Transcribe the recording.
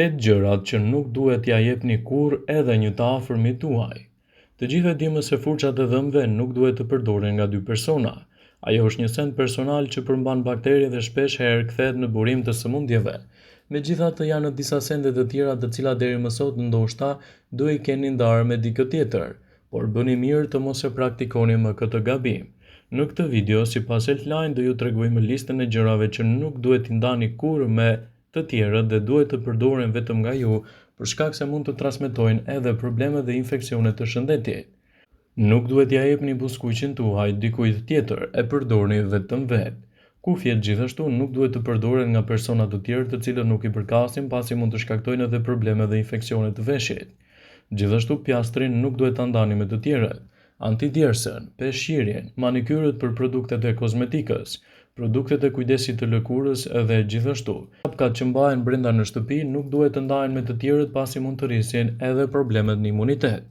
8 gjërat që nuk duhet t'ia jepni kurrë edhe një të afërmit tuaj. Të gjithë e dimë se furçat e dhëmbëve nuk duhet të përdoren nga dy persona. Ajo është një send personal që përmban bakteri dhe shpesh herë kthehet në burim të sëmundjeve. Megjithatë, janë disa sende të tjera të cilat deri më sot ndoshta do i keni ndarë me dikë tjetër, por bëni mirë të mos e praktikoni më këtë gabim. Në këtë video, sipas Healthline, do ju tregojmë listën e gjërave që nuk duhet t'i ndani kurrë me të tjerët dhe duhet të përdoren vetëm nga ju, për shkak se mund të transmetojnë edhe probleme dhe infeksione të shëndetit. Nuk duhet t'ia jepni buskuqin tuaj dikujt tjetër, e përdorni vetëm vetë. Kufjet gjithashtu nuk duhet të përdoren nga persona të tjerë të cilët nuk i përkasin, pasi mund të shkaktojnë edhe probleme dhe infeksione të veshit. Gjithashtu pjastrin nuk duhet ta ndani me të tjerët. Antidjersën, peshqirjen, manikyrët për produktet e kozmetikës, produktet e kujdesit të lëkurës dhe gjithashtu kapkat që mbahen brenda në shtëpi nuk duhet të ndahen me të tjerët, pasi mund të rrisin edhe problemet në imunitet.